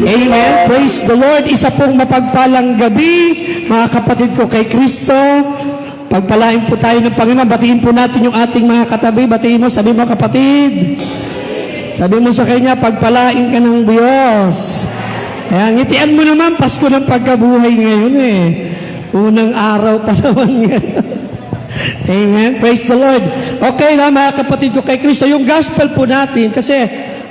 Amen. Praise the Lord. Isa pong mapagpalang gabi, mga kapatid ko kay Kristo. Pagpalain po tayo ng Panginoon. Batiin po natin yung ating mga katabi. Batiin mo, sabi mo kapatid. Sabi mo sa kanya, pagpalain ka ng Diyos. Ayan, ngitian mo naman, Pasko ng pagkabuhay ngayon eh. Unang araw pa naman ngayon. Amen. Praise the Lord. Okay na mga kapatid ko kay Kristo. Yung gospel po natin, kasi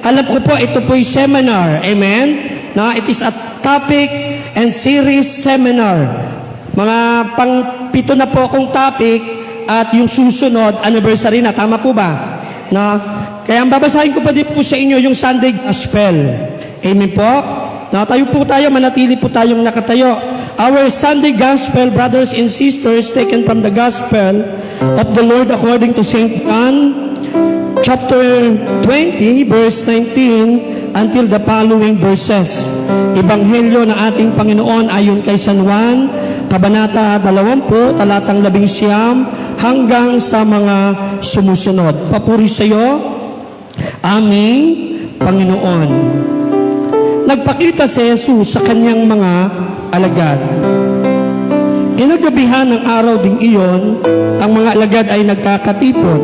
alam ko po, ito po yung seminar. Amen. No, it is a topic and series seminar. Mga pang-pito na po akong topic at yung susunod, anniversary na. Tama po ba? No? Kaya ang babasahin ko pa din po sa inyo yung Sunday Gospel. Amen po. No, tayo po tayo, manatili po tayong nakatayo. Our Sunday Gospel, brothers and sisters, taken from the Gospel of the Lord according to St. John, chapter 20, verse 19, until the following verses. Ebanghelyo ng ating Panginoon ayon kay San Juan, Kabanata 20, talatang 11 hanggang sa mga sumusunod. Papuri sa iyo, aming Panginoon. Nagpakita si Jesus sa kanyang mga alagad. Kinagabihan ng araw ding iyon, ang mga alagad ay nagkakatipon.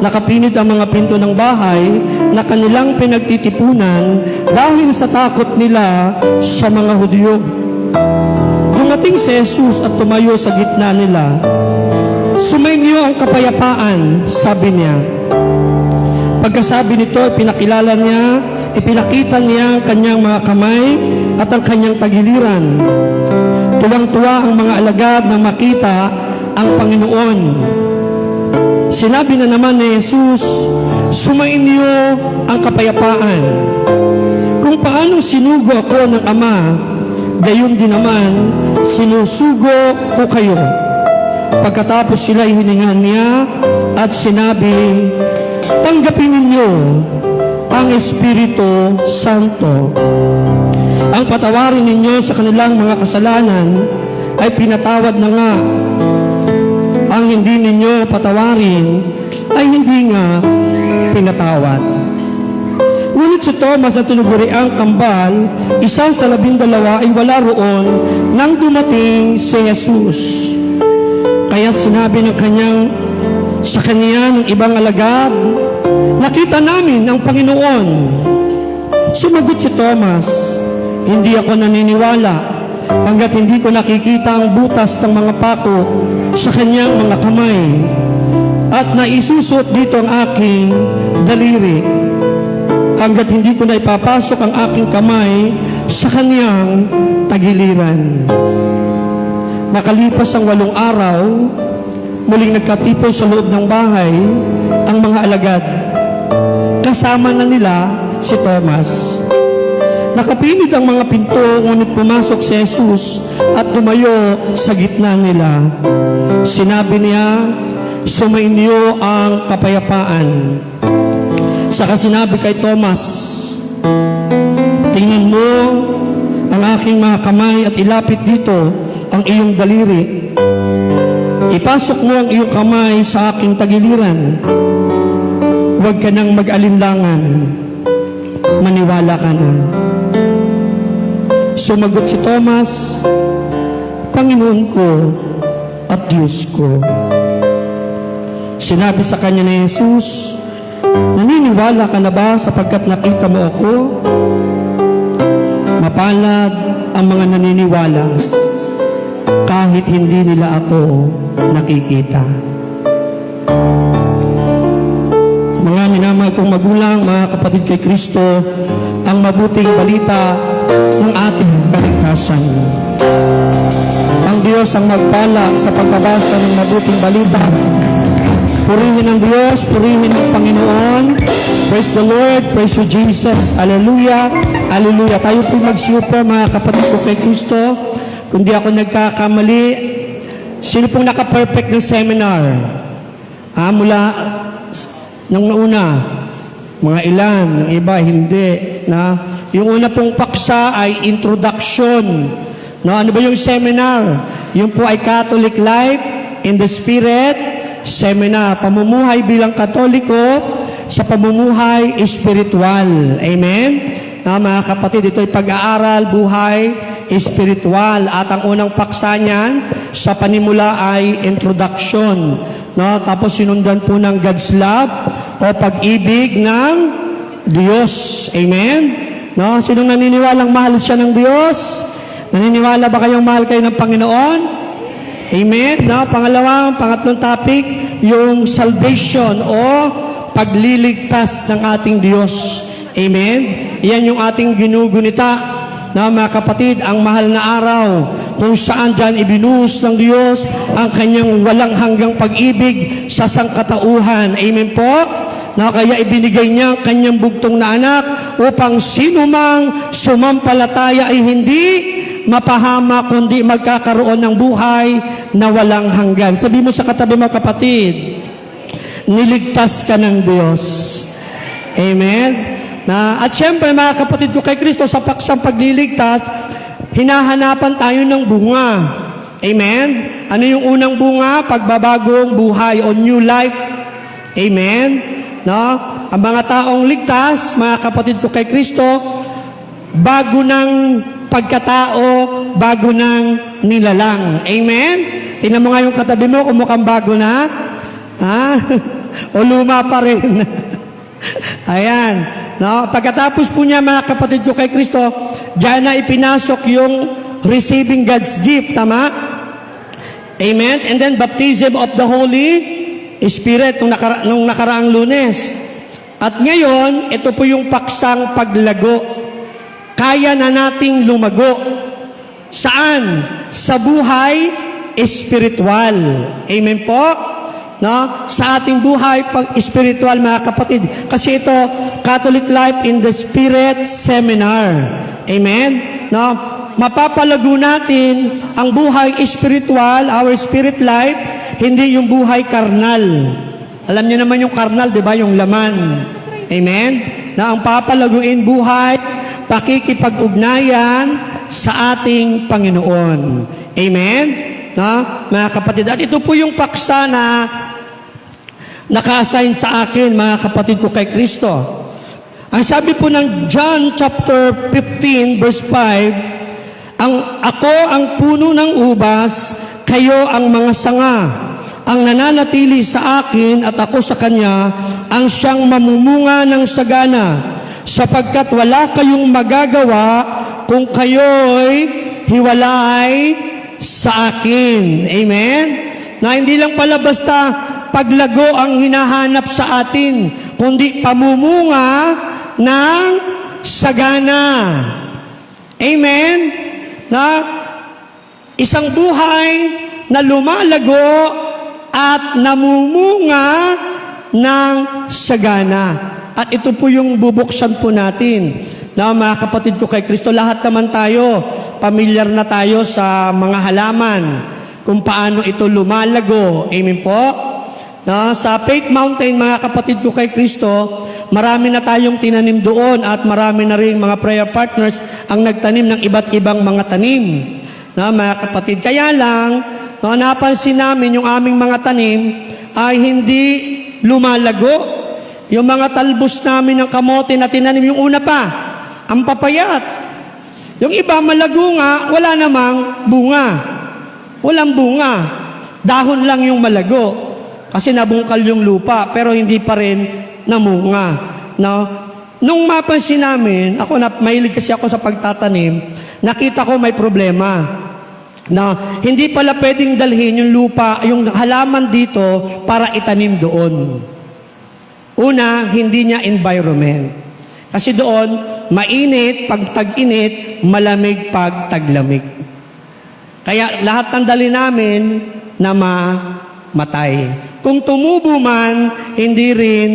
Nakapinit ang mga pinto ng bahay na kanilang pinagtitipunan dahil sa takot nila sa mga Hudyo. Dumating si Jesus at tumayo sa gitna nila. Sumainyo ang kapayapaan, sabi niya. Pagkasabi nito, ipinakita niya ang kanyang mga kamay at ang kanyang tagiliran. Tuwang-tuwa ang mga alagad na makita ang Panginoon. Sinabi na naman ni Jesus, sumainyo ang kapayapaan. Kung paano sinugo ako ng Ama, gayon din naman sinusugo ko kayo. Pagkatapos sila hiningan niya at sinabi, tanggapin ninyo ang Espiritu Santo. Ang patawarin ninyo sa kanilang mga kasalanan ay pinatawad na nga. Ang hindi ninyo patawarin ay hindi nga pinatawad. Ngunit si Thomas na tinuguriang kambal, isa sa 12 ay wala roon nang dumating si Jesus. Kaya't sinabi sa kanya ng ibang alagad, nakita namin ang Panginoon. Sumagot si Thomas, hindi ako naniniwala hanggat hindi ko nakikita ang butas ng mga pako sa kanyang mga kamay at naisusot dito ang aking daliri hanggat hindi ko na ipapasok ang aking kamay sa kanyang tagiliran. Makalipas ang 8 araw, muling nagkatipon sa loob ng bahay ang mga alagad. Kasama na nila si Thomas. Nakapinit ang mga pinto, ngunit pumasok si Jesus at tumayo sa gitna nila. Sinabi niya, sumainyo ang kapayapaan. Saka sinabi kay Thomas, tingnan mo ang aking mga kamay at ilapit dito ang iyong daliri. Ipasok mo ang iyong kamay sa aking tagiliran. Huwag ka nang mag-alinlangan. Maniwala ka na. Sumagot si Thomas, Panginoon ko at Diyos ko. Sinabi sa kanya ni Jesus, naniniwala ka na ba sapagkat nakita mo ako? Mapalad ang mga naniniwala kahit hindi nila ako nakikita. Mga minamahal kong magulang, mga kapatid kay Kristo, ang mabuting balita ng ating kaligtasan. Ang Diyos ang magpala sa pagbabasa ng mabuting balita. Purihin ang Diyos, purihin ang Panginoon. Praise the Lord, praise you Jesus. Hallelujah, hallelujah. Tayo po magsiupo mga kapatid ko kay Kristo. Kung di ako nagkakamali, sino pong naka-perfect ng seminar? Mula nung nauna, mga ilan, yung iba hindi. Yung una pong paksa ay introduction. Ano ba yung seminar? Yung po ay Catholic Life in the Spirit Seminar. Pamumuhay bilang Katoliko sa pamumuhay espiritual. Amen? Mga kapatid, ito'y pag-aaral, buhay, espiritual. At ang unang paksa niyan sa panimula ay introduction. Tapos sinundan po ng God's love o pag-ibig ng Diyos. Amen? Sinong naniniwalang mahal siya ng Diyos? Naniniwala ba kayong mahal kayo ng Panginoon? Amen? Pangatlong topic, yung salvation o pagliligtas ng ating Diyos. Amen? Yan yung ating ginugunita, mga kapatid, ang mahal na araw kung saan dyan ibinuhos ng Diyos ang kanyang walang hanggang pag-ibig sa sangkatauhan. Amen po? Kaya ibinigay niya ang kanyang bugtong na anak upang sinumang sumampalataya ay hindi mapahama kundi magkakaroon ng buhay na walang hanggan. Sabi mo sa katabi mo, kapatid, niligtas ka ng Diyos. Amen? At syempre, mga kapatid ko kay Kristo, sa paksang pagliligtas, hinahanapan tayo ng bunga. Amen? Ano yung unang bunga? Pagbabagong buhay o new life. Amen? Ang mga taong ligtas, mga kapatid ko kay Kristo, bago ng pagkatao, bago ng nilalang. Amen? Tingnan mo nga yung katabi mo kung mukhang bago na. O luma pa rin. Ayan. Pagkatapos po niya, mga kapatid ko kay Kristo, diyan na ipinasok yung receiving God's gift. Tama? Amen? And then baptism of the Holy Spirit nung nakaraang Lunes. At ngayon, ito po yung paksang paglago. Kaya na nating lumago. Saan? Sa buhay espiritual. Amen po? Sa ating buhay pag-espiritual, mga kapatid. Kasi ito, Catholic Life in the Spirit Seminar. Amen? Mapapalago natin ang buhay espiritual, our spirit life, hindi yung buhay karnal. Alam niyo naman yung karnal, di ba? Yung laman. Amen? Ang papalaguin buhay, pakikipag-ugnayan sa ating Panginoon. Amen? Mga kapatid. At ito po yung paksa na naka-assign sa akin, mga kapatid ko kay Kristo. Ang sabi po ng John chapter 15 verse 5, ako ang puno ng ubas, kayo ang mga sanga. Ang nananatili sa akin at ako sa kanya, ang siyang mamumunga ng sagana, sapagkat wala kayong magagawa kung kayo'y hiwalay sa akin. Amen? Na hindi lang pala basta paglago ang hinahanap sa atin, kundi pamumunga ng sagana. Amen? Na isang buhay na lumalago at namumunga ng sagana. At ito po yung bubuksan po natin. Na mga kapatid ko kay Kristo, lahat naman tayo, pamilyar na tayo sa mga halaman, kung paano ito lumalago. Amen po? Sa Faith Mountain, mga kapatid ko kay Kristo, marami na tayong tinanim doon at marami na rin mga prayer partners ang nagtanim ng iba't ibang mga tanim. Mga kapatid, kaya lang, napansin namin yung aming mga tanim ay hindi lumalago. Yung mga talbos namin ng kamote na tinanim, yung una pa, ang papayat. Yung iba malago nga, wala namang bunga. Walang bunga. Dahon lang yung malago. Kasi nabungkal yung lupa, pero hindi pa rin namunga. Nung mapansin namin, mahilig kasi ako sa pagtatanim, nakita ko may problema. Hindi pala pwedeng dalhin yung lupa, yung halaman dito para itanim doon. Una, hindi niya environment. Kasi doon, mainit pag tag-init, malamig pag taglamig. Kaya lahat ng dali namin na mamatay. Kung tumubo man, hindi rin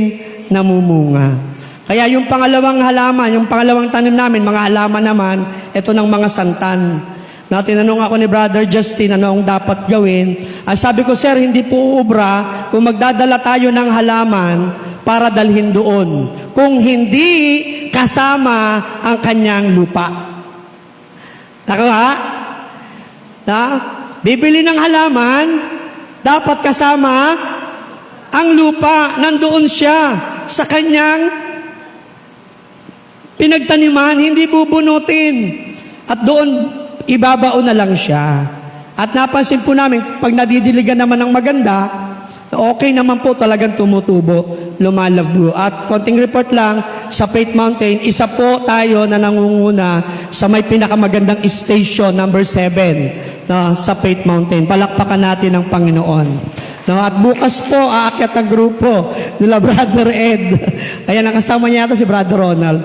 namumunga. Kaya yung pangalawang halaman, yung pangalawang tanim namin, mga halaman naman, ito ng mga santan. Tinanong ako ni Brother Justin, ano ang dapat gawin? Sabi ko, sir, hindi po uubra kung magdadala tayo ng halaman para dalhin doon. Kung hindi kasama ang kanyang lupa. Nakuha? Bibili ng halaman, dapat kasama ang lupa. Nandoon siya sa kanyang pinagtaniman, hindi bubunutin. At doon, ibabaon na lang siya. At napansin po namin, pag nadidiligan naman ng maganda, okay naman po talagang tumutubo, lumalabo. At konting report lang, sa Faith Mountain, isa po tayo na nangunguna sa may pinakamagandang station, number 7, sa Faith Mountain. Palakpakan natin ang Panginoon. At bukas po, aakyat ang grupo nila Brother Ed. Ayan, nakasama niya yata si Brother Ronald.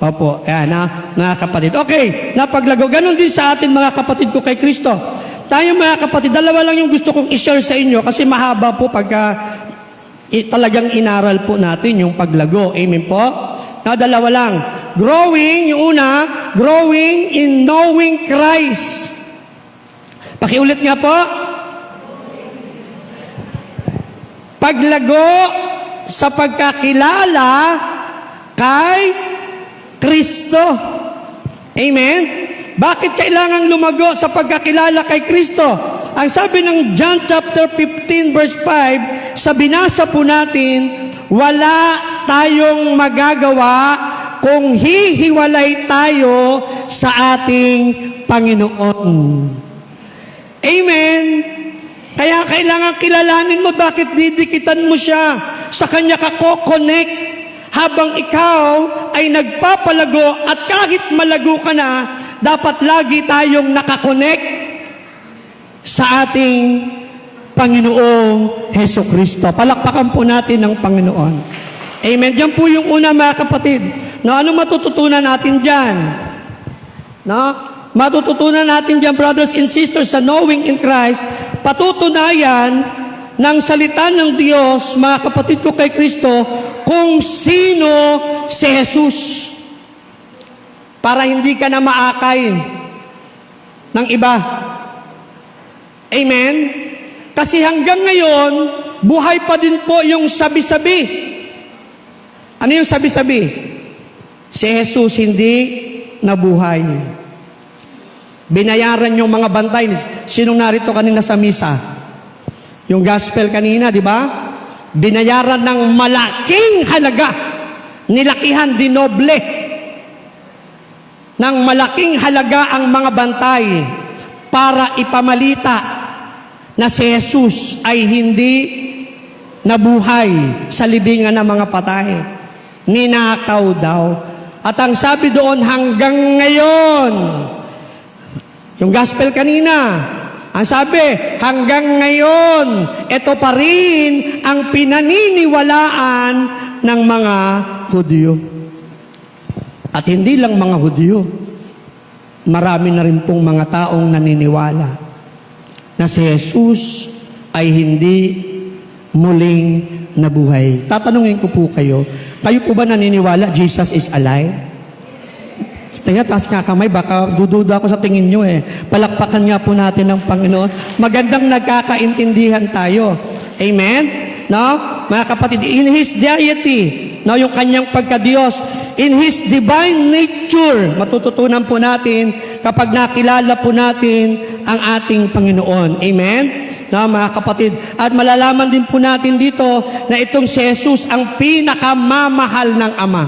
Opo, ayan, mga kapatid. Okay, napaglago. Ganon din sa atin, mga kapatid ko kay Kristo. Tayo, mga kapatid, dalawa lang yung gusto kong i-share sa inyo kasi mahaba po pagka talagang inaral po natin yung paglago. Amen po? Dalawa lang. Growing, yung una, growing in knowing Christ. Pakiulit nga po. Paglago sa pagkakilala kay Kristo. Amen? Bakit kailangan lumago sa pagkakilala kay Kristo? Ang sabi ng John chapter 15 verse 5, sa binasa po natin, wala tayong magagawa kung hihiwalay tayo sa ating Panginoon. Amen? Kaya kailangan kilalanin mo bakit didikitan mo siya. Sa Kanya ka ko-connect habang ikaw ay nagpapalago at kahit malago ka na, dapat lagi tayong nakakonect sa ating Panginoong Heso Kristo. Palakpakan po natin ng Panginoon. Amen. Diyan po yung una, mga kapatid. Ano matututunan natin dyan? Matututunan natin dyan, brothers and sisters, sa knowing in Christ, patutunayan ng salita ng Diyos, mga kapatid ko kay Kristo, kung sino si Jesus. Para hindi ka na maakay ng iba. Amen? Kasi hanggang ngayon, buhay pa din po yung sabi-sabi. Ano yung sabi-sabi? Si Jesus hindi nabuhay. Binayaran yung mga bantay. Sinong narito kanina sa misa? Yung gospel kanina, di ba? Binayaran ng malaking halaga. Nilakihan, dinoble. Ng malaking halaga ang mga bantay para ipamalita na si Jesus ay hindi nabuhay sa libingan ng mga patay. Ninakaw daw. At ang sabi doon, hanggang ngayon, yung gospel kanina, ang sabi, hanggang ngayon, ito pa rin ang pinaniniwalaan ng mga Hudyo. At hindi lang mga Hudyo, marami na rin pong mga taong naniniwala na si Jesus ay hindi muling nabuhay. Tatanungin ko po kayo, kayo po ba naniniwala Jesus is alive? Kaya taas nga kamay, baka dududa ako sa tingin nyo eh. Palakpakan nga po natin ng Panginoon. Magandang nagkakaintindihan tayo. Amen? No? Mga kapatid, in His deity, no, yung kanyang pagka-Diyos, in His divine nature, matututunan po natin kapag nakilala po natin ang ating Panginoon. Amen? No, mga kapatid. At malalaman din po natin dito na itong si Jesus ang pinakamamahal ng Ama.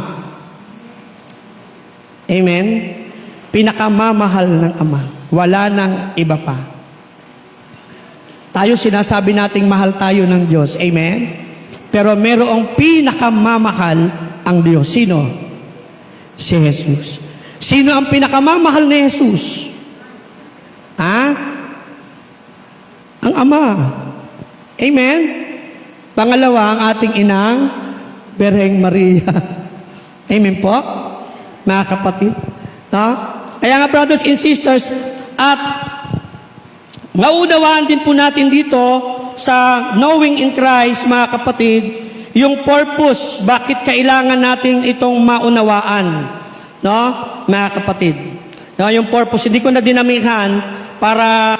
Amen? Pinakamamahal ng Ama. Wala nang iba pa. Tayo sinasabi nating mahal tayo ng Diyos. Amen? Pero merong pinakamamahal ang Diyos. Sino? Si Jesus. Sino ang pinakamamahal ni Jesus? Ang Ama. Amen? Pangalawa, ang ating inang, Berheng Maria. Amen po? Mga kapatid. No? Kaya nga, brothers and sisters, at maunawaan din po natin dito sa knowing in Christ, mga kapatid, yung purpose, bakit kailangan natin itong maunawaan. No? Mga kapatid. No? Yung purpose, hindi ko na dinamihan para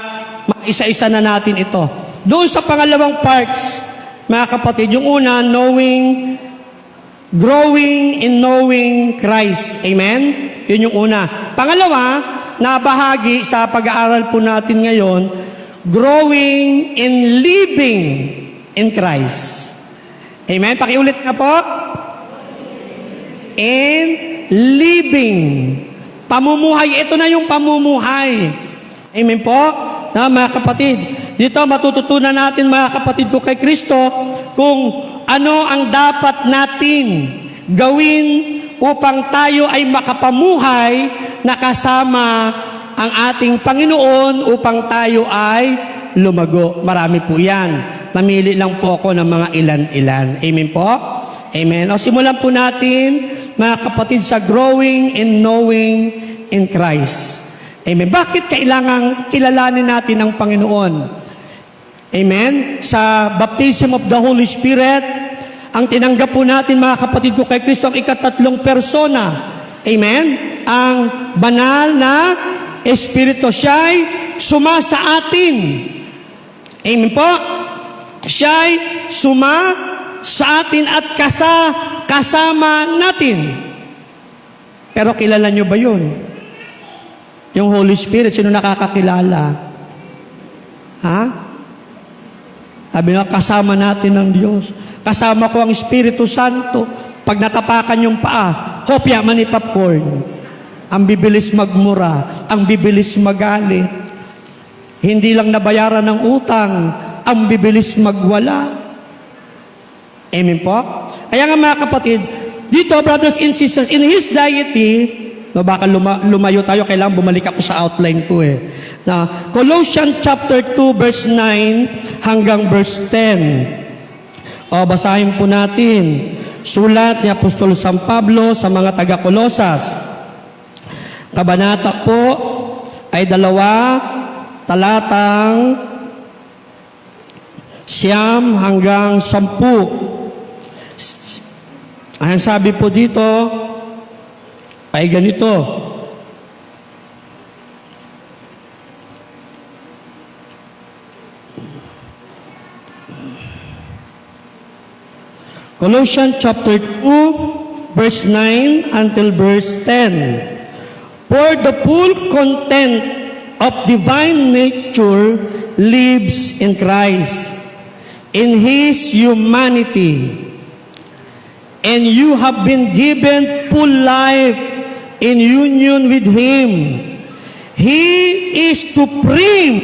isa-isa na natin ito. Doon sa pangalawang parts, mga kapatid, yung una, growing in knowing Christ. Amen? Yun yung una. Pangalawa, nabahagi sa pag-aaral po natin ngayon, growing in living in Christ. Amen? Pakiulit na po. In living. Pamumuhay, ito na yung pamumuhay. Amen po? Na mga kapatid, dito matututunan natin mga kapatid ko kay Kristo kung ano ang dapat natin gawin upang tayo ay makapamuhay na kasama ang ating Panginoon upang tayo ay lumago. Marami po yan. Namili lang po ako ng mga ilan-ilan. Amen po? Amen. O simulan po natin, mga kapatid, sa growing and knowing in Christ. Amen. Bakit kailangang kilalanin natin ang Panginoon? Amen. Sa baptism of the Holy Spirit, ang tinanggap po natin, mga kapatid ko kay Kristo, ang ikatatlong persona. Amen. Ang banal na Espiritu, siya'y suma sa atin. Amen po. Siya'y suma sa atin at kasama natin. Pero kilala nyo ba yun? Yung Holy Spirit, sino nakakakilala? Ha? Sabi nga, kasama natin ng Diyos. Kasama ko ang Espiritu Santo. Pag natapakan yung paa, hopya man ni popcorn. Ang bibilis magmura, ang bibilis magalit. Hindi lang nabayaran ng utang, ang bibilis magwala. Amen po? Kaya nga mga kapatid, dito brothers and sisters, in His deity, baka lumayo tayo, kailangan bumalik ako sa outline ko Na Colossians chapter 2 verse 9 hanggang verse 10. Basahin po natin. Sulat ni Apostol San Pablo sa mga taga-Kolosas. Kabanata po ay 2, talatang 9 hanggang 10. Ang sabi po dito ay ganito. Colossians chapter 2 verse 9 until verse 10. For the full content of divine nature lives in Christ, in His humanity. And you have been given full life in union with Him. He is supreme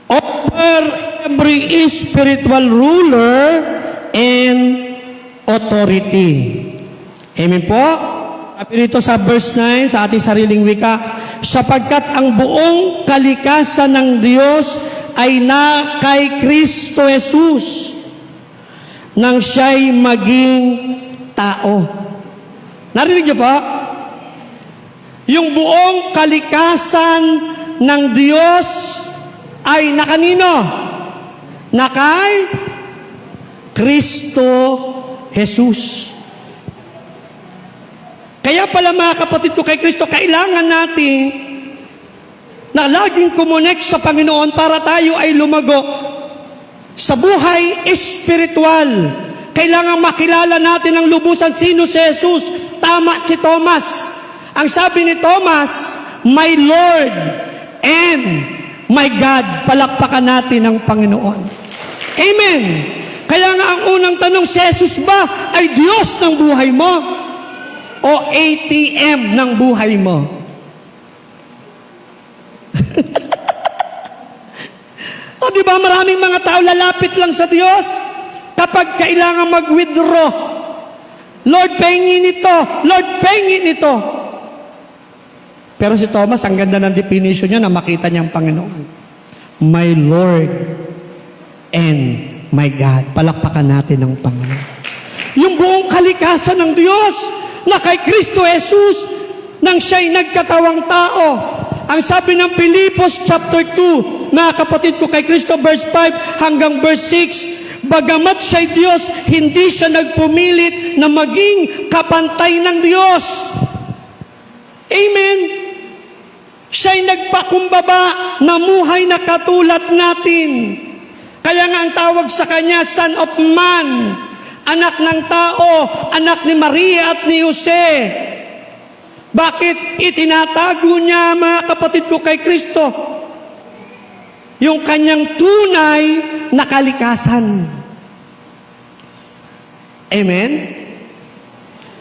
over every spiritual ruler and authority. Amen po? Sabi rito sa verse 9, sa ating sariling wika, sapagkat ang buong kalikasan ng Diyos ay na kay Kristo Jesus, nang siya'y maging tao. Narinig niyo ba? Yung buong kalikasan ng Diyos ay na kanino? Na kay Kristo Jesus. Kaya pala mga kapatid ko kay Kristo, kailangan natin na laging kumonek sa Panginoon para tayo ay lumago sa buhay espiritual. Kailangan makilala natin ang lubusan sino si Jesus. Tama si Thomas. Ang sabi ni Thomas, my Lord and my God. Palakpakan natin ang Panginoon. Amen. Kaya nga ang unang tanong, si Jesus ba ay Diyos ng buhay mo? O ATM ng buhay mo? O di ba maraming mga tao lalapit lang sa Diyos kapag kailangan mag-withdraw. Lord, pahingin ito. Lord, pahingin ito. Pero si Thomas, ang ganda ng definition niya na makita niya ang Panginoon. My Lord and my God. Palakpakan natin ang Panginoon. Yung buong kalikasan ng Diyos na kay Kristo Jesus nang siya'y nagkatawang tao. Ang sabi ng Pilipos chapter 2, mga kapatid ko kay Kristo, verse 5 hanggang verse 6, bagamat siya'y Diyos, hindi siya nagpumilit na maging kapantay ng Diyos. Amen. Siya'y nagpakumbaba, namuhay na katulad natin. Kaya nga ang tawag sa Kanya, Son of Man, anak ng tao, anak ni Maria at ni Jose. Bakit itinatago niya, mga kapatid ko kay Kristo, yung kanyang tunay na kalikasan? Amen?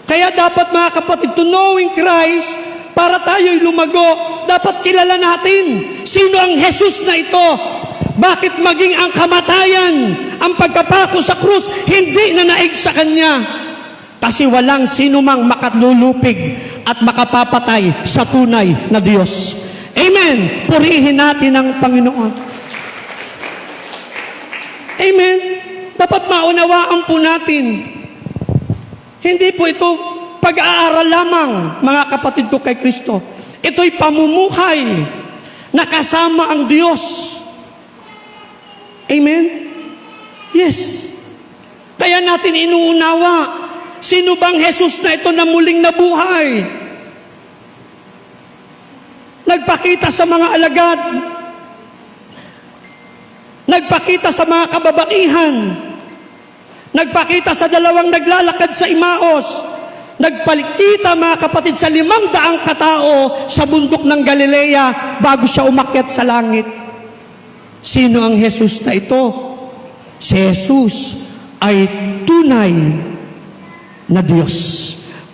Kaya dapat mga kapatid, to knowing Christ, para tayo'y lumago, dapat kilala natin sino ang Jesus na ito. Bakit maging ang kamatayan, ang pagkapako sa krus, hindi na naig sa Kanya? Kasi walang sinumang makatlulupig at makapapatay sa tunay na Diyos. Amen. Purihin natin ang Panginoon. Amen. Dapat maunawaan po natin. Hindi po ito pag-aaral lamang, mga kapatid ko kay Kristo. Ito'y pamumuhay na kasama ang Diyos. Amen? Yes. Kaya natin inuunawa, sino bang Jesus na ito na muling nabuhay? Nagpakita sa mga alagad, nagpakita sa mga kababaihan, nagpakita sa dalawang naglalakad sa Imaos, nagpakita mga kapatid sa 500 katao sa bundok ng Galilea bago siya umakyat sa langit. Sino ang Jesus na ito? Si Jesus ay tunay na Diyos.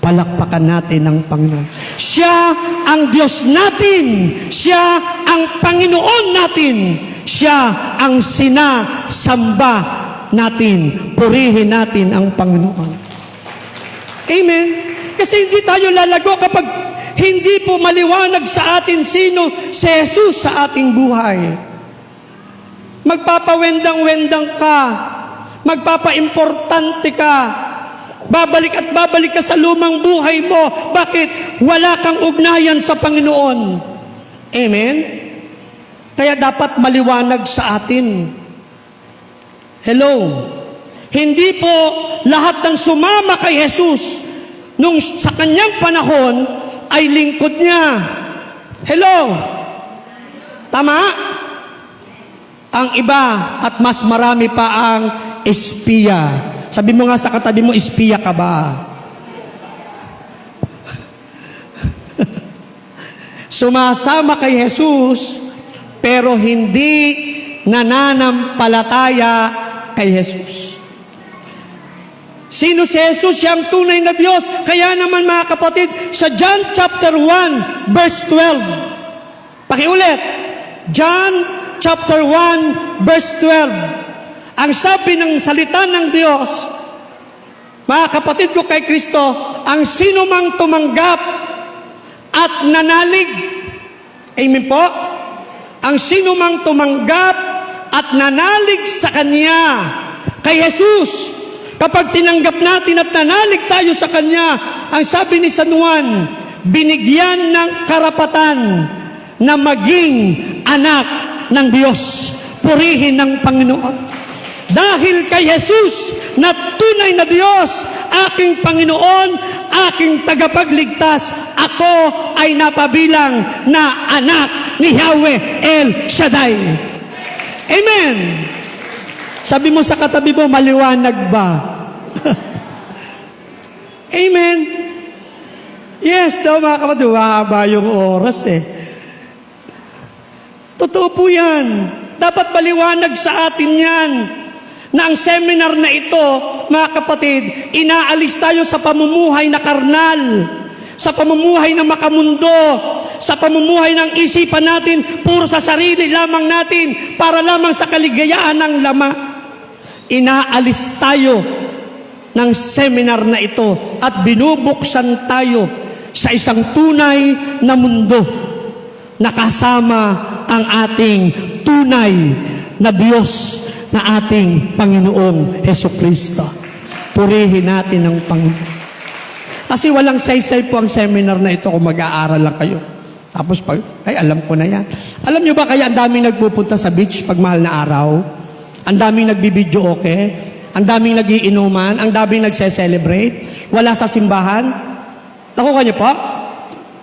Palakpakan natin ang Panginoon. Siya ang Diyos natin. Siya ang Panginoon natin. Siya ang sinasamba natin. Purihin natin ang Panginoon. Amen? Kasi hindi tayo lalago kapag hindi po maliwanag sa atin sino si Jesus sa ating buhay. Magpapawendang-wendang ka. Magpapaimportante ka. Babalik at babalik ka sa lumang buhay mo. Bakit? Wala kang ugnayan sa Panginoon. Amen? Kaya dapat maliwanag sa atin. Hello? Hindi po lahat ng sumama kay Jesus nung sa kanyang panahon ay lingkod niya. Hello? Tama? Ang iba at mas marami pa ang espiya. Sabi mo nga sa katabi mo, espiya ka ba? Sumasama kay Jesus, pero hindi nananampalataya kay Jesus. Sino si Jesus? Siya ang tunay na Diyos. Kaya naman mga kapatid, sa John chapter 1, verse 12. Pakiulit. John chapter 1, verse 12. Ang sabi ng salita ng Diyos, mga kapatid ko kay Kristo, ang sino mang tumanggap at nanalig, amen po? Ang sino mang tumanggap at nanalig sa Kanya, kay Jesus, kapag tinanggap natin at nanalig tayo sa Kanya, ang sabi ni San Juan, binigyan ng karapatan na maging anak ng Diyos. Purihin ng Panginoon. Dahil kay Jesus na tunay na Diyos, aking Panginoon, aking tagapagligtas, ako ay napabilang na anak ni Yahweh El Shaddai. Amen. Sabi mo sa katabi mo, maliwanag ba? Amen. Yes, daw mga kapatid, mahaba yung oras Totoo po yan. Dapat maliwanag sa atin yan. Na ang seminar na ito, mga kapatid, inaalis tayo sa pamumuhay na karnal, sa pamumuhay na makamundo, sa pamumuhay ng isipan natin, puro sa sarili lamang natin, para lamang sa kaligayaan ng lama. Inaalis tayo ng seminar na ito at binubuksan tayo sa isang tunay na mundo na kasama ang ating tunay na Diyos, na ating Panginoong Hesukristo. Purihin natin ang Panginoon. Kasi walang say-say po ang seminar na ito kung mag-aaral lang kayo. Tapos, ay alam ko na yan. Alam nyo ba kaya ang daming nagpupunta sa beach pag mahal na araw? Ang daming nagbibidyo okay? Ang daming nagiinuman? Ang daming nagse-celebrate? Wala sa simbahan? Nakuha nyo po?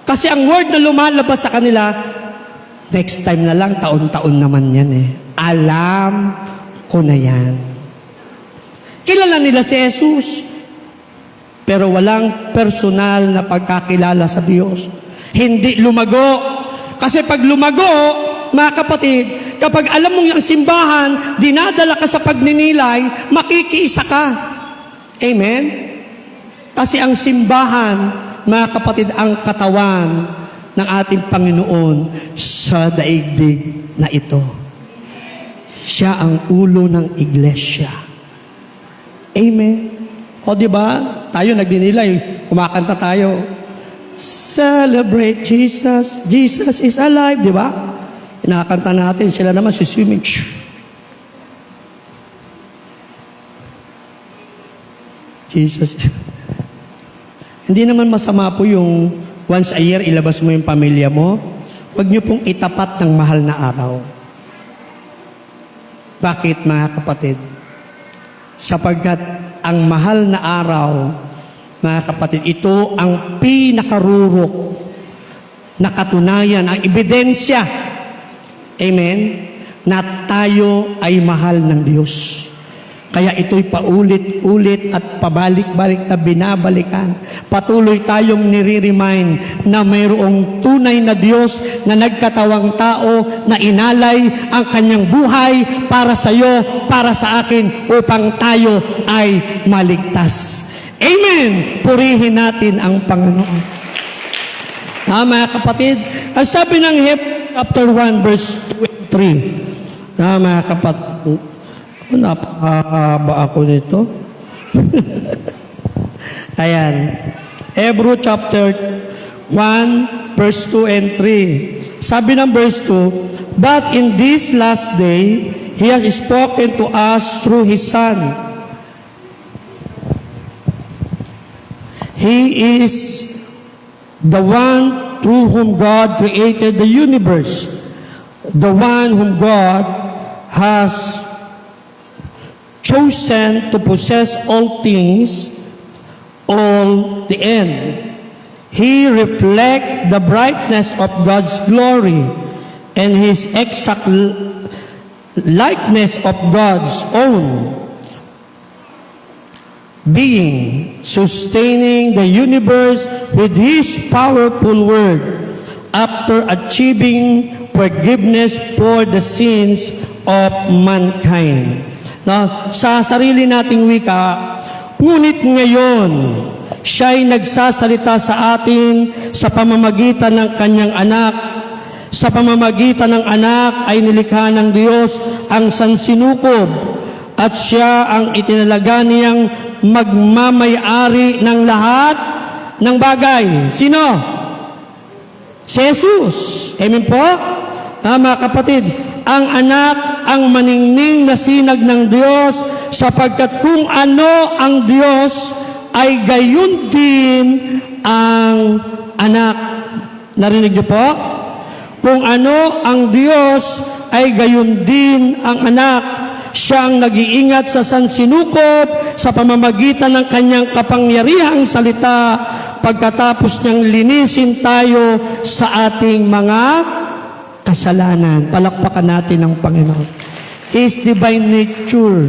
Kasi ang word na lumalabas sa kanila, next time na lang, taon-taon naman yan Alam ko na yan. Kilala nila si Jesus, pero walang personal na pagkakilala sa Diyos. Hindi lumago. Kasi pag lumago, mga kapatid, kapag alam mong yung simbahan, dinadala ka sa pagninilay, makikiisa ka. Amen? Kasi ang simbahan, mga kapatid, ang katawan ng ating Panginoon sa daigdig na ito. Siya ang ulo ng iglesia. Amen. O di ba? Tayo nagdinilay, kumakanta tayo. Celebrate Jesus, Jesus is alive, di ba? Inakanta natin, sila naman swimming. Jesus. Hindi naman masama po yung once a year ilabas mo yung pamilya mo. Huwag niyo pong itapat ng mahal na araw. Bakit, mga kapatid? Sapagkat ang mahal na araw, mga kapatid, ito ang pinakarurok na katunayan, ang ebidensya, amen, na tayo ay mahal ng Diyos. Kaya ito'y paulit-ulit at pabalik-balik na binabalikan. Patuloy tayong nire-remind na mayroong tunay na Diyos na nagkatawang tao na inalay ang kanyang buhay para sa iyo, para sa akin, upang tayo ay maligtas. Amen! Purihin natin ang Panginoon. Mga kapatid, ang sabi ng Hebrews chapter 1 verse 23. Mga kapatid, napakahaba ako nito. Ayan. Hebrews chapter 1 verse 2 and 3. Sabi ng verse 2, but in this last day, He has spoken to us through His Son. He is the one through whom God created the universe. The one whom God has chosen to possess all things, all the end. He reflects the brightness of God's glory and His exact likeness of God's own being, sustaining the universe with His powerful word after achieving forgiveness for the sins of mankind. Now, sa sarili nating wika, ngunit ngayon, siya'y nagsasalita sa atin sa pamamagitan ng kanyang anak. Sa pamamagitan ng anak ay nilikha ng Diyos ang sansinukob at siya ang itinalaga niyang magmamay-ari ng lahat ng bagay. Sino? Si Jesus. Amen po? Mga kapatid, ang anak ang maningning na sinag ng Diyos sapagkat kung ano ang Diyos ay gayon din ang anak. Narinig niyo po? Kung ano ang Diyos ay gayon din ang anak. Siya ang nag-iingat sa sansinukob sa pamamagitan ng kanyang kapangyarihang salita pagkatapos niyang linisin tayo sa ating mga kasalanan. Palakpakan natin ang Panginoon. His divine nature.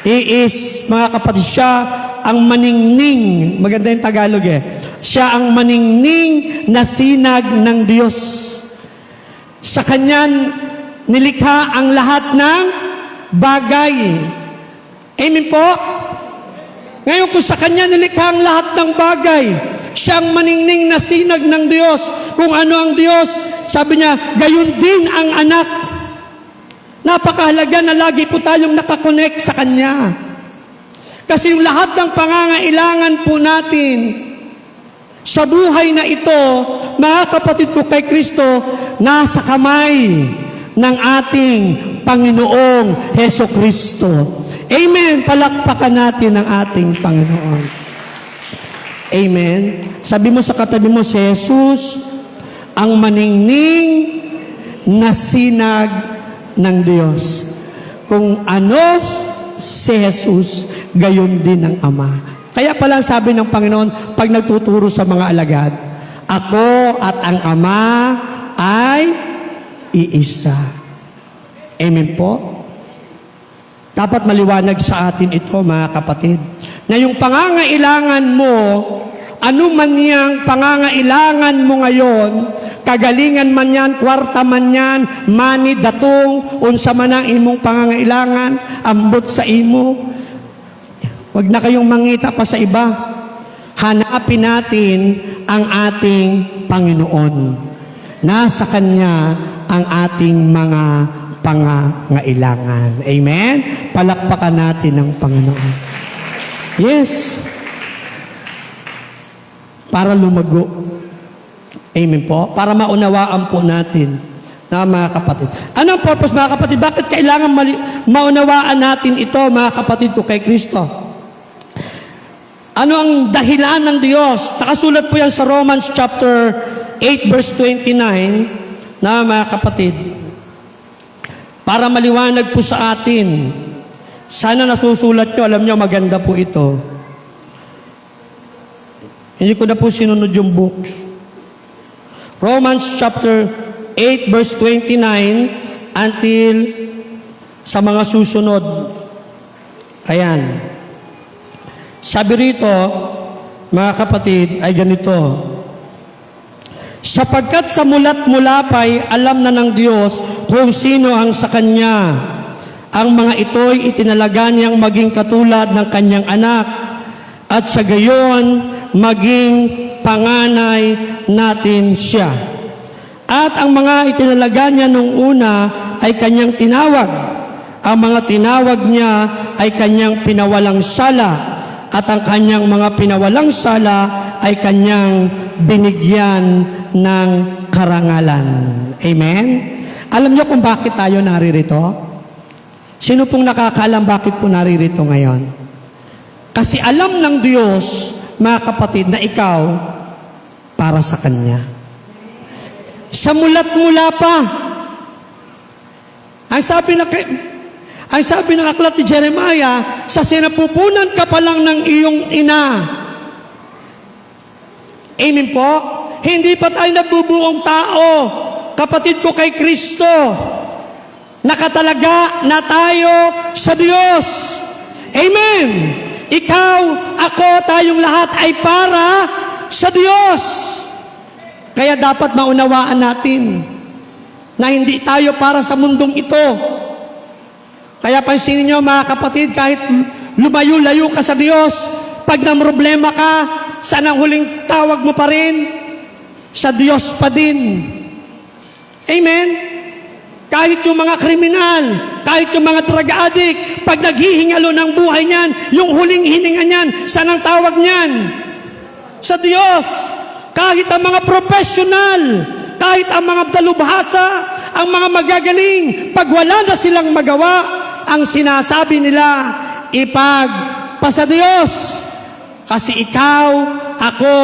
He is, mga kapatid, siya ang maningning. Maganda yung Tagalog eh. Siya ang maningning na sinag ng Diyos. Sa kanya nilikha ang lahat ng bagay. Amen po? Ngayon kung sa kanya nilikha ang lahat ng bagay, siya ang maningning na sinag ng Diyos. Kung ano ang Diyos, sabi niya, gayon din ang anak. Napakahalaga na lagi po tayong nakakonect sa Kanya. Kasi yung lahat ng pangangailangan po natin sa buhay na ito, mga kapatid ko kay Kristo, nasa kamay ng ating Panginoong Heso Kristo. Amen. Palakpakan natin ang ating Panginoon. Amen. Sabi mo sa katabi mo, si Jesus, ang maningning na sinag ng Diyos. Kung ano si Jesus, gayon din ang Ama. Kaya pala sabi ng Panginoon, pag nagtuturo sa mga alagad, ako at ang Ama ay iisa. Amen po? Dapat maliwanag sa atin ito, mga kapatid, na yung pangangailangan mo, ano man yang pangangailangan mo ngayon, kagalingan man yan, kwarta man yan, money, datong, unsa man ang imong pangangailangan, ambot sa imo. Huwag na kayong mangita pa sa iba. hanapin natin ang ating Panginoon. Nasa Kanya ang ating mga pangangailangan. Amen? Palakpakan natin ang Panginoon. Yes. Para lumago. Amen po? Para maunawaan po natin na mga kapatid. Ano ang purpose mga kapatid? Bakit kailangan maunawaan natin ito mga kapatid ko kay Kristo? Ano ang dahilan ng Diyos? Nakasulat po yan sa Romans chapter 8 verse 29 na mga kapatid. Para maliwanag po sa atin. Sana nasusulat nyo. Alam nyo, maganda po ito. Hindi ko na po sinunod yung books. Romans chapter 8 verse 29 until sa mga susunod. Ayan. Sabi rito, mga kapatid, ay ganito. Sapagkat sa mulat mula pa'y alam na ng Diyos kung sino ang sa Kanya. Ang mga ito'y itinalaga niyang maging katulad ng Kanyang anak at sa gayon maging panganay natin siya. At ang mga itinalaga niya nung una ay Kanyang tinawag. Ang mga tinawag niya ay Kanyang pinawalang sala. At ang Kanyang mga pinawalang sala ay Kanyang binigyan ng karangalan. Amen? Alam niyo kung bakit tayo naririto? Sino pong nakakaalam bakit po naririto ngayon? Kasi alam ng Diyos, mga kapatid, na ikaw para sa Kanya. Sa mulat-mula pa. Ang sabi ng aklat ni Jeremiah, sa sinapupunan ka pa lang ng iyong ina. Amen po? Hindi pa tayo nabubuong tao. Kapatid ko kay Kristo. Nakatalaga na tayo sa Diyos. Amen. Ikaw, ako, tayong lahat ay para sa Diyos. Kaya dapat maunawaan natin na hindi tayo para sa mundong ito. Kaya pansinin nyo mga kapatid, kahit lumayo-layo ka sa Diyos, pag namroblema ka, saan ang huling tawag mo pa rin? Sa Diyos pa din. Amen? Kahit yung mga kriminal, kahit yung mga drug addict, pag naghihingalo ng buhay niyan, yung huling hininga niyan, saan ang tawag niyan? Sa Diyos. Kahit ang mga professional, kahit ang mga dalubhasa, ang mga magagaling, pag wala na silang magawa, ang sinasabi nila, ipagpasa Diyos. Kasi ikaw, ako,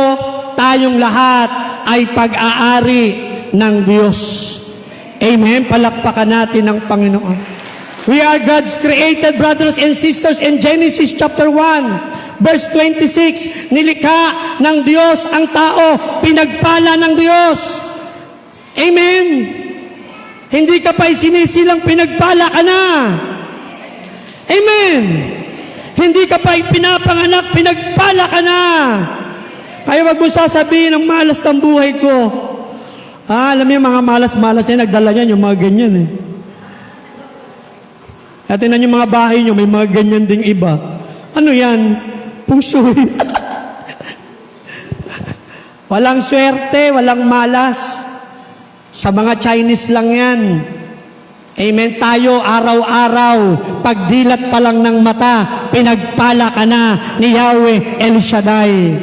tayong lahat ay pag-aari ng Diyos. Amen? Palakpakan natin ang Panginoon. We are God's created brothers and sisters in Genesis chapter 1. Verse 26, nilikha ng Diyos ang tao, pinagpala ng Diyos. Amen? Hindi ka pa isinisilang pinagpala ka na. Amen? Hindi ka pa pinapanganak, pinagpala ka na. Kaya wag mo sasabihin ang malas ng buhay ko. Alam mo yung mga malas-malas na nagdala niyan, yung mga ganyan eh. At tinan yung mga bahay nyo, may mga ganyan ding iba. Ano yan? Pusoy. Walang swerte, walang malas. Sa mga Chinese lang yan. Amen. Tayo araw-araw, pagdilat pa lang ng mata, pinagpala ka na ni Yahweh El Shaddai.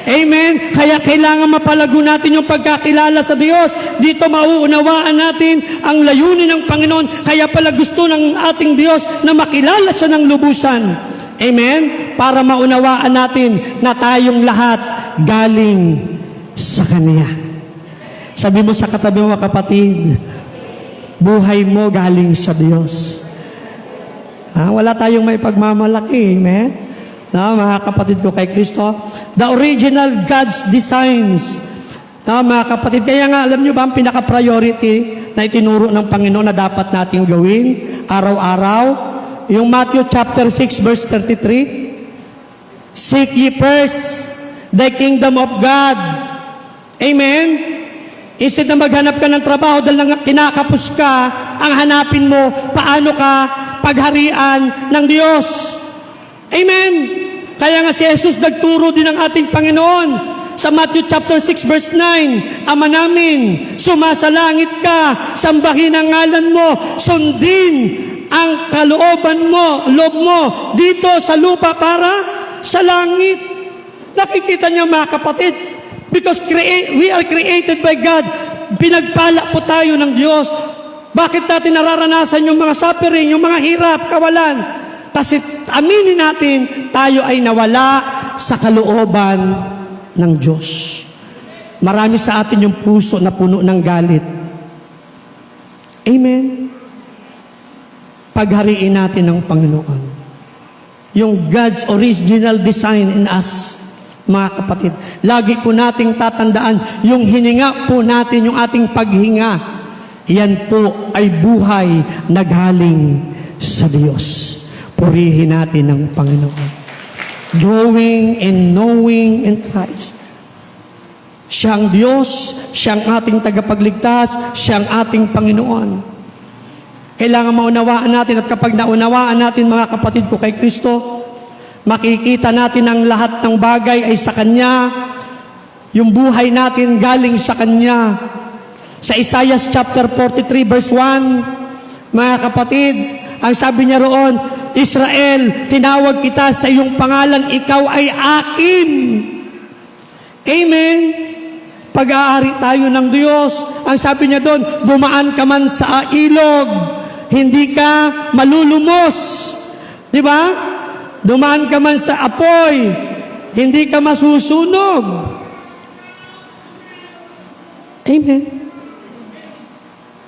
Amen. Kaya kailangan mapalago natin yung pagkakilala sa Diyos. Dito mauunawaan natin ang layunin ng Panginoon. Kaya pala gusto ng ating Diyos na makilala siya ng lubusan. Amen? Para maunawaan natin na tayong lahat galing sa Kanya. Sabi mo sa katabi mo, kapatid, buhay mo galing sa Diyos. Wala tayong may pagmamalaki. Amen? Mga kapatid ko kay Kristo, the original God's designs. Mga kapatid, kaya nga alam nyo ba ang pinaka-priority na itinuro ng Panginoon na dapat nating gawin araw-araw? Yung Matthew chapter 6 verse 33, seek ye first the kingdom of God. Amen? Instead na maghanap ka ng trabaho dahil kinakapos ka, ang hanapin mo, paano ka pagharian ng Diyos. Amen? Kaya nga si Jesus nagturo din ng ating Panginoon sa Matthew chapter 6 verse 9, Ama namin, sumasalangit ka, sambahin ang ngalan mo, sundin ang kalooban mo, loob mo, dito sa lupa para sa langit. Nakikita niyo mga kapatid, because we are created by God, pinagpala po tayo ng Diyos. Bakit natin nararanasan yung mga suffering, yung mga hirap, kawalan? Kasi aminin natin, tayo ay nawala sa kalooban ng Diyos. Marami sa atin yung puso na puno ng galit. Amen? Paghariin natin ng Panginoon. Yung God's original design in us, mga kapatid. Lagi po nating tatandaan, yung hininga po natin, yung ating paghinga, yan po ay buhay na galing sa Diyos. Purihin natin ang Panginoon. Growing and knowing in Christ. Siyang Diyos, siyang ating tagapagligtas, siyang ating Panginoon. Kailangan maunawaan natin, at kapag naunawaan natin, mga kapatid ko, kay Kristo, makikita natin ang lahat ng bagay ay sa Kanya. Yung buhay natin galing sa Kanya. Sa Isaiah chapter 43 verse 1, mga kapatid, ang sabi niya roon, Israel, tinawag kita sa iyong pangalan, ikaw ay akin. Amen? Pag-aari tayo ng Diyos. Ang sabi niya doon, dumaan ka man sa ilog, hindi ka malulumos. Di ba? Dumaan ka man sa apoy, hindi ka masusunog. Amen.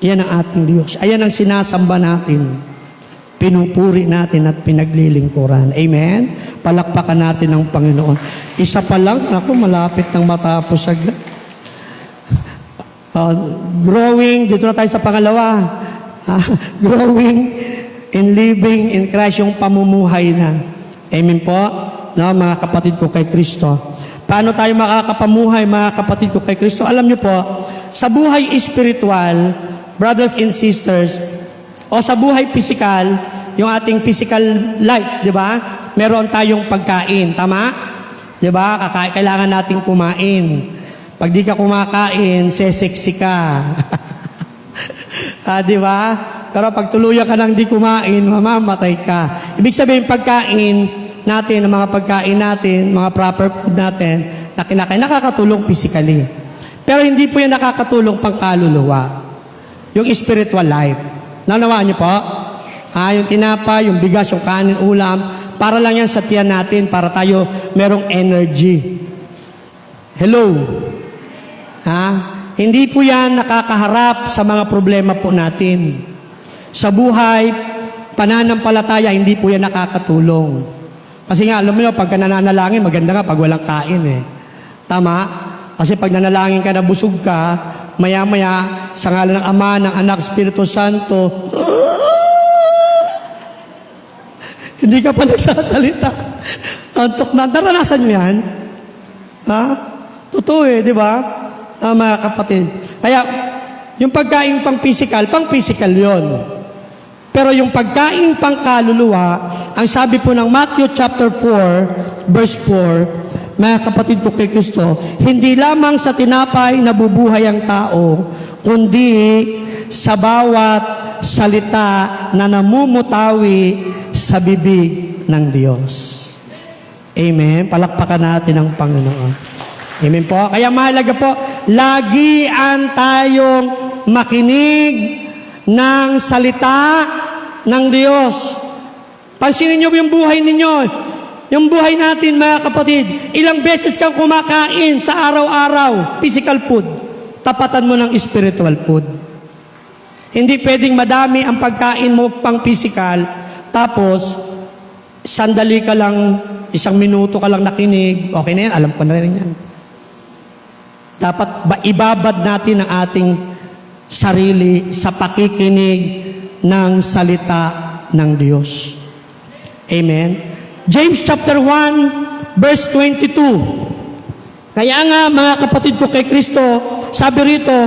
Yan ang ating Diyos. Ayan ang sinasamba natin. Pinupuri natin at pinaglilingkuran. Amen? Palakpakan natin ang Panginoon. Isa pa lang, ako malapit nang matapos agad. Growing, dito na tayo sa pangalawa. Growing in living in Christ, yung pamumuhay na. Amen po? No, mga kapatid ko kay Kristo. Paano tayo makakapamuhay, mga kapatid ko kay Kristo? Alam niyo po, sa buhay espiritual, brothers and sisters, o sa buhay physical, yung ating physical life, di ba? Meron tayong pagkain, tama? Di ba? Kailangan nating kumain. Pag di ka kumakain, seseksi ka. Di ba? Pero pag tuluyan ka nang di kumain, mamamatay ka. Ibig sabihin, pagkain natin, ang mga pagkain natin, mga proper food natin, na kinakain, nakakatulong physically. Pero hindi po yan nakakatulong pang kaluluwa. Yung spiritual life. Nanawaan niyo po? Yung tinapa, yung bigas, yung kanin, ulam, para lang yan sa tiyan natin, para tayo merong energy. Hello? Hindi po yan nakakaharap sa mga problema po natin. Sa buhay, pananampalataya, hindi po yan nakakatulong. Kasi nga, alam mo yun, pagka nananalangin, maganda nga pag walang kain eh. Tama? Kasi pag nanalangin ka na busog ka, maya-maya, sa ngalan ng Ama, ng Anak, Espiritu Santo, hindi ka pa nagsasalita. Antok na. Naranasan nyo yan? Totoo eh, di ba? Mga kapatid. Kaya, yung pagkain pang physical yon. Pero yung pagkain pang kaluluwa, ang sabi po ng Matthew chapter 4, verse 4, mga kapatid ko kay Kristo, hindi lamang sa tinapay nabubuhay ang tao, kundi sa bawat salita na namumutawi sa bibig ng Diyos. Amen? Palakpakan natin ang Panginoon. Amen po? Kaya mahalaga po, lagian tayong makinig ng salita ng Diyos. Pansinin niyo yung buhay ninyo. Yung buhay natin, mga kapatid, ilang beses kang kumakain sa araw-araw, physical food, tapatan mo ng spiritual food. Hindi pwedeng madami ang pagkain mo pang physical, tapos sandali ka lang, 1 minuto ka lang nakinig, okay na yan, alam ko na rin yan. Dapat ibabad natin ang ating sarili sa pakikinig ng salita ng Diyos. Amen? James chapter 1, verse 22. Kaya nga, mga kapatid ko kay Kristo, sabi rito,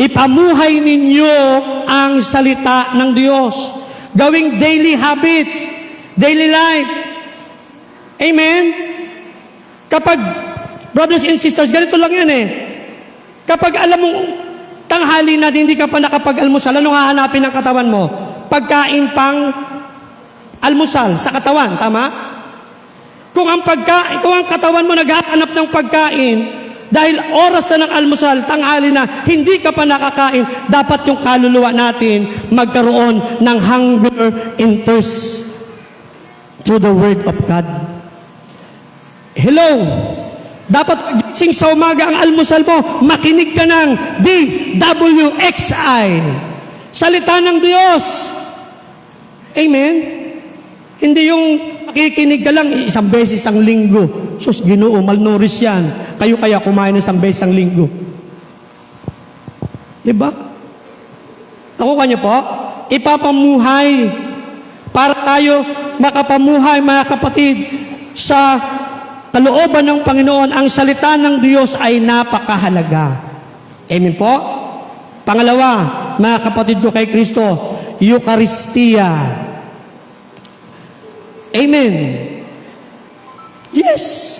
ipamuhay ninyo ang salita ng Diyos. Gawing daily habits, daily life. Amen? Kapag, brothers and sisters, ganito lang yan eh. Kapag alam mong tanghali na hindi ka pa nakapag-almusal, anong hahanapin ng katawan mo? Pagkain pang almusal sa katawan, tama? Kung ang katawan mo naghahanap ng pagkain, dahil oras na ng almusal, tanghali na, hindi ka pa nakakain, dapat yung kaluluwa natin magkaroon ng hunger and thirst to the Word of God. Hello? Dapat gising sa umaga ang almusal mo, makinig ka ng DWXI. Salita ng Diyos. Amen? Hindi yung makikinig ka lang isang beses isang linggo. Sus, Ginoo, malnourished yan. Kayo kaya kumain isang beses isang linggo. Diba? Nakuha niyo po? Ipapamuhay para tayo makapamuhay, mga kapatid, sa kalooban ng Panginoon. Ang salita ng Diyos ay napakahalaga. Amen po? Pangalawa, mga kapatid ko kay Kristo, Eucharistia. Amen. Yes.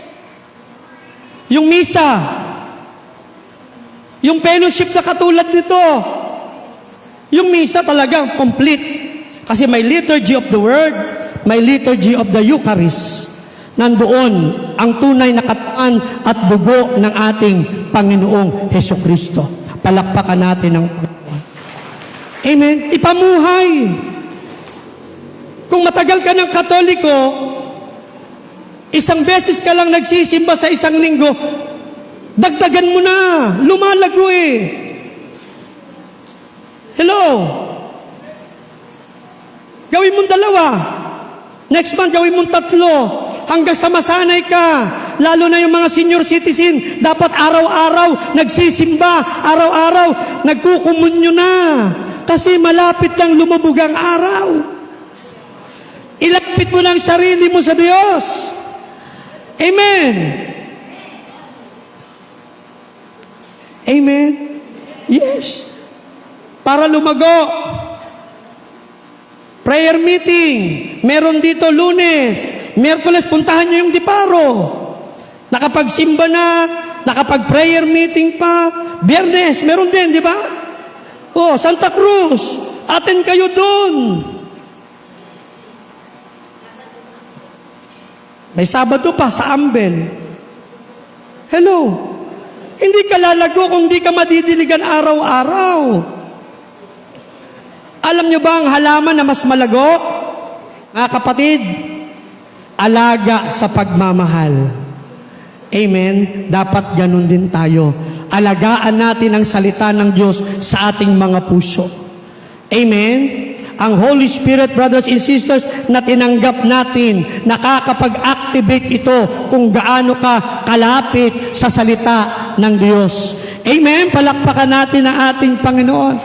Yung misa, yung fellowship na katulad nito, yung misa talagang complete. Kasi may liturgy of the Word, may liturgy of the Eucharist. Nandoon ang tunay na katawan at dugo ng ating Panginoong Hesukristo. Palakpakan natin ang Panginoon. Amen. Ipamuhay. Kung matagal ka ng Katoliko, isang beses ka lang nagsisimba sa isang linggo, dagdagan mo na. Lumalago eh. Hello? Gawin mong 2. Next month, gawin mong 3. Hanggang sa masanay ka. Lalo na yung mga senior citizen, dapat araw-araw nagsisimba, araw-araw nagkukumunyo na. Kasi malapit lang lumubog ang araw. Ilapit mo ng sarili mo sa Diyos. Amen. Amen. Yes. Para lumago. Prayer meeting. Meron dito Lunes. Miyerkules, puntahan nyo yung Diparo. Nakapagsimba na, nakapag-prayer meeting pa. Biyernes, meron din, di ba? Oh, Santa Cruz, attend kayo dun. May Sabado pa sa Ambel. Hello? Hindi ka lalago kung di ka madidiligan araw-araw. Alam nyo ba ang halaman na mas malago? Mga kapatid, alaga sa pagmamahal. Amen? Dapat ganun din tayo. Alagaan natin ang salita ng Diyos sa ating mga puso. Amen? Ang Holy Spirit, brothers and sisters, na tinanggap natin, nakakapag-activate ito kung gaano ka kalapit sa salita ng Diyos. Amen? Palakpakan natin ang ating Panginoon.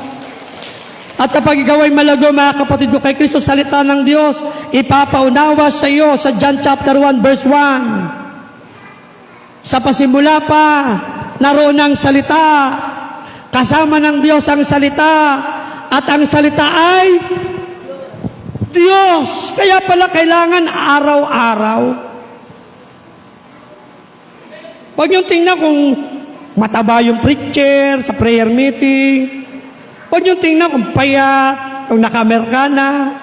At kapag ikaw ay malago, mga kapatid ko kay Kristo, salita ng Diyos, ipapaunawa sa iyo sa John chapter 1 verse 1. Sa pasimula pa, naroon ang salita. Kasama ng Diyos ang salita. At ang salita ay Diyos. Kaya pala kailangan araw-araw. Huwag niyong tingnan kung mataba yung preacher sa prayer meeting. Huwag niyong tingnan kung payat, kung naka-Amerikana.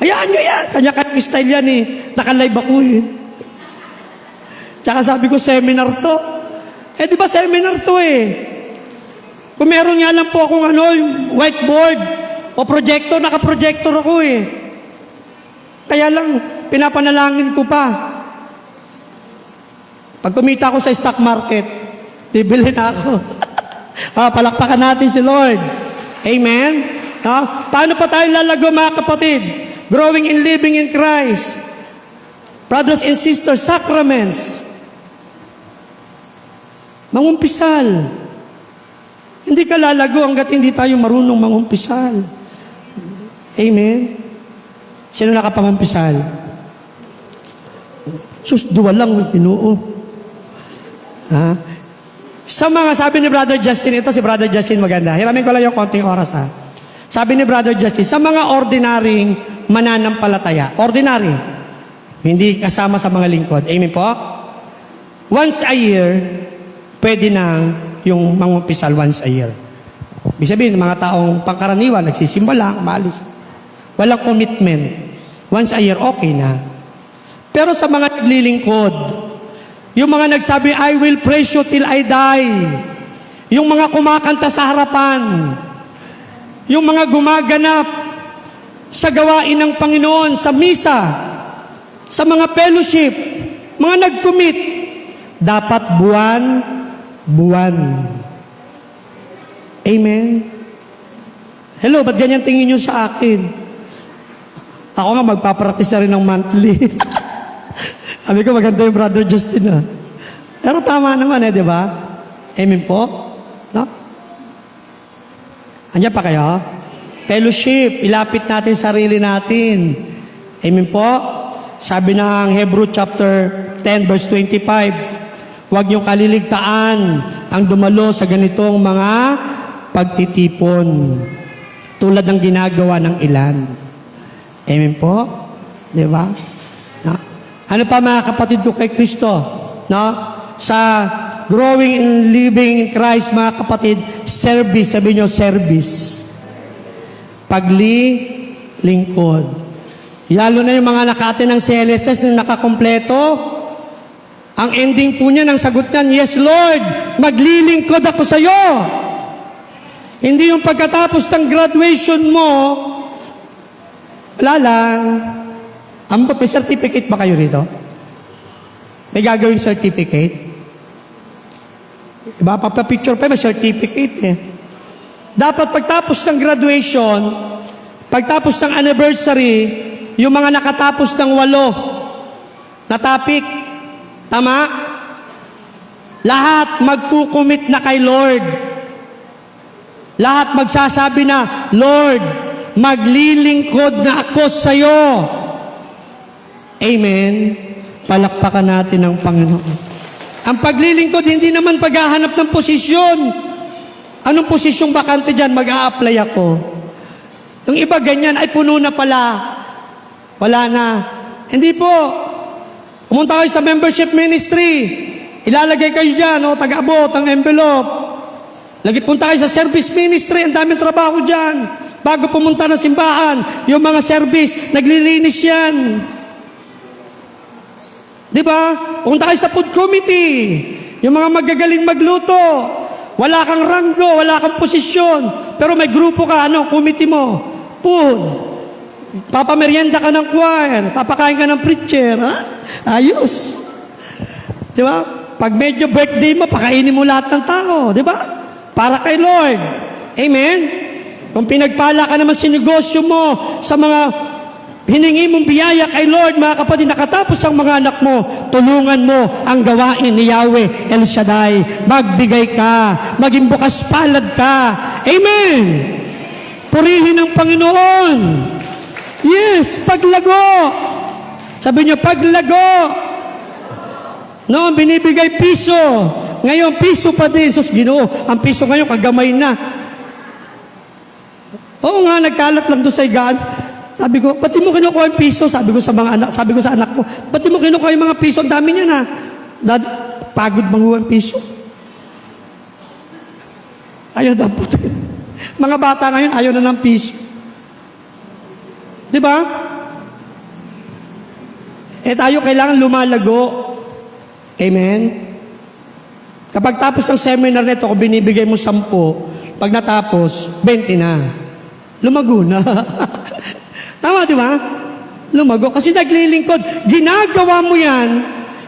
Hayaan nyo yan. Kanya-kanyang style yan eh. Naka-live ako eh. Tsaka sabi ko, seminar to. Eh di ba seminar to eh. Kung meron nga lang po akong yung whiteboard o projector, naka-projector ako eh. Kaya lang, pinapanalangin ko pa. Pag kumita ako sa stock market, bibili na ako. Palakpakan natin si Lord. Amen? Paano pa tayo lalago, mga kapatid? Growing and living in Christ. Brothers and sisters, sacraments. Mangumpisal. Hindi ka lalago hanggat hindi tayo marunong mangumpisal. Amen? Sino nakapangumpisal? Sus, duwa lang, Ginoo. Sa mga, sabi ni Brother Justin, ito si Brother Justin maganda. Hiramin ko lang yung konting oras ha. Sabi ni Brother Justin, sa mga ordinaryong mananampalataya, ordinary, Hindi kasama sa mga lingkod. Amen po? Once a year, pwede na yung mangupisal once a year. Ibig sabihin, mga taong pangkaraniwan, nagsisimba lang, maalis. Walang commitment. Once a year, okay na. Pero sa mga naglilingkod, yung mga nagsabi, I will praise you till I die. Yung mga kumakanta sa harapan. Yung mga gumaganap sa gawain ng Panginoon, sa misa, sa mga fellowship, mga nag-commit, dapat buwan. Amen? Hello, ba't ganyan tingin nyo sa akin? Ako nga, magpapractice na rin ng monthly. Sabi ko, maganda yung Brother Justin, ah. Pero tama naman, di ba? Amen po? No? Andiyan pa kayo? Fellowship, ilapit natin sarili natin. Amen po? Sabi ng Hebrew chapter 10 verse 25, huwag niyong kaliligtaan ang dumalo sa ganitong mga pagtitipon tulad ng ginagawa ng ilan. Amen po? Di ba? No? Ano pa mga kapatid ko kay Kristo? No? Sa growing and living in Christ, mga kapatid, service, sabi niyo, service. Paglilingkod. Lalo na yung mga naka-attend ng CLSS na nakakompleto, ang ending po niya ng sagot niyan, yes Lord, maglilingkod ako sa iyo. Hindi yung pagkatapos ng graduation mo, wala lang. May certificate ba kayo rito? May gagawing certificate? Diba? Papapicture pa, may certificate eh. Dapat pagtapos ng graduation, pagtapos ng anniversary, yung mga nakatapos ng 8 na topic, tama? Lahat magkukumit na kay Lord. Lahat magsasabi na, Lord, maglilingkod na ako sa iyo. Amen. Palakpakan natin ang Panginoon. Ang paglilingkod, hindi naman paghahanap ng posisyon. Anong posisyong bakante dyan? Mag-a-apply ako. Yung iba ganyan, ay puno na pala. Wala na. Hindi po. Pumunta kayo sa membership ministry. Ilalagay kayo dyan, taga-abot, ang envelope. Punta kayo sa service ministry, ang daming trabaho dyan. Bago pumunta ng simbahan, yung mga service, naglilinis yan. Di ba? Pumunta kayo sa food committee. Yung mga magagaling magluto. Wala kang ranggo, wala kang posisyon. Pero may grupo ka, committee mo. Food. Papamerienda ka ng choir. Papakain ka ng preacher. Ha? Ayos. Di ba? Pag medyo birthday mo, pakainin mo lahat ng tao. Di ba? Para kay Lord. Amen? Kung pinagpala ka naman sa negosyo mo, sa mga hiningi mong biyaya kay Lord, mga kapatid, nakatapos ang mga anak mo, tulungan mo ang gawain ni Yahweh El Shaddai. Magbigay ka, maging bukas palad ka. Amen! Purihin ang Panginoon. Yes, paglago. Sabi niyo, paglago. Noon, binibigay piso. Ngayon, piso pa din. Sus, Ginoo, ang piso ngayon, kagamay na. Oo nga, nagkalat lang doon sa higaan. Sabi ko, pati mo kinukuha yung piso? Sabi ko sa anak ko, pati mo kinukuha yung mga piso? Ang dami niya na. Dad, pagod manguha yung piso. Ayaw na po. Mga bata ngayon, ayaw na ng piso. Di ba? Tayo kailangan lumalago. Amen? Kapag tapos ng seminar nito, kung binibigay mo 10, pag natapos, 20 na. Lumago na. Tama, di ba? Lumago. Kasi naglilingkod. Ginagawa mo yan,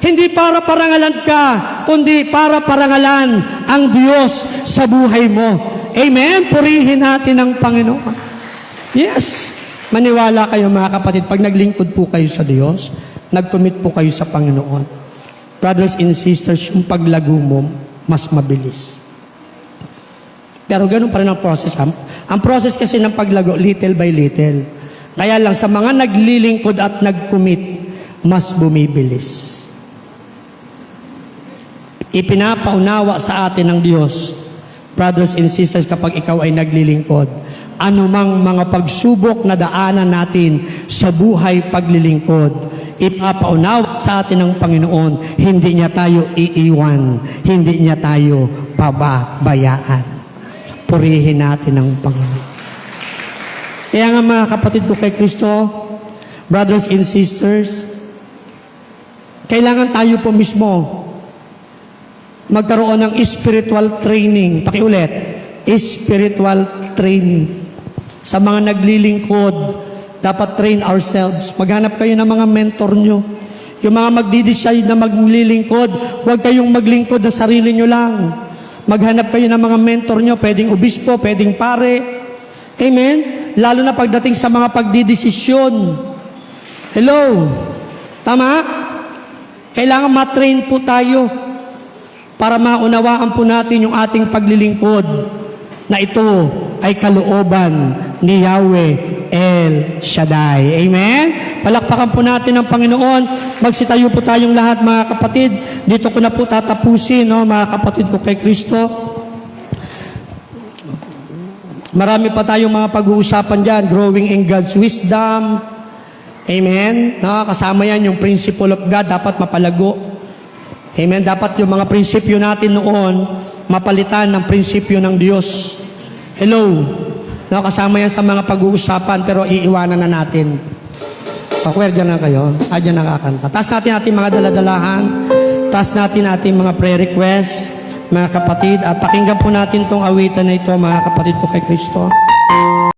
hindi para parangalan ka, kundi para parangalan ang Diyos sa buhay mo. Amen? Purihin natin ang Panginoon. Yes. Maniwala kayo mga kapatid, pag naglingkod po kayo sa Diyos, nag-commit po kayo sa Panginoon. Brothers and sisters, yung paglago mo, mas mabilis. Pero ganun pa rin ang process. Ang process kasi ng paglago, little by little. Kaya lang, sa mga naglilingkod at nag-commit, mas bumibilis. Ipinapaunawa sa atin ng Diyos, brothers and sisters, kapag ikaw ay naglilingkod, anumang mga pagsubok na daanan natin sa buhay paglilingkod, ipapaunawa sa atin ng Panginoon. Hindi niya tayo iiwan. Hindi niya tayo pababayaan. Purihin natin ang Panginoon. Kaya nga mga kapatid ko kay Kristo, brothers and sisters, kailangan tayo po mismo magkaroon ng spiritual training. Pakiulit, spiritual training. Sa mga naglilingkod, dapat train ourselves. Maghanap kayo ng mga mentor nyo. Yung mga magdi-decide na maglilingkod, huwag kayong maglingkod na sarili nyo lang. Maghanap kayo ng mga mentor nyo, pwedeng obispo, pwedeng pare. Amen? Lalo na pagdating sa mga pagdidesisyon. Hello? Tama? Kailangan matrain po tayo para maunawaan po natin yung ating paglilingkod na ito ay kalooban ni Yahweh El Shaddai. Amen? Palakpakan po natin ang Panginoon. Magsitayo po tayong lahat mga kapatid. Dito ko na po tatapusin, no, mga kapatid ko kay Kristo. Marami pa tayong mga pag-uusapan dyan. Growing in God's wisdom. Amen? No, kasama yan yung principle of God. Dapat mapalago. Amen? Dapat yung mga prinsipyo natin noon mapalitan ng prinsipyo ng Diyos. Hello? No, kasama yan sa mga pag-uusapan pero iiwanan na natin. Pakwer, dyan na kayo. Dyan nakakanta. Taas natin ating mga daladalahan. Taas natin ating mga prayer requests, mga kapatid. At pakinggan po natin tong awitan na ito, mga kapatid ko kay Kristo.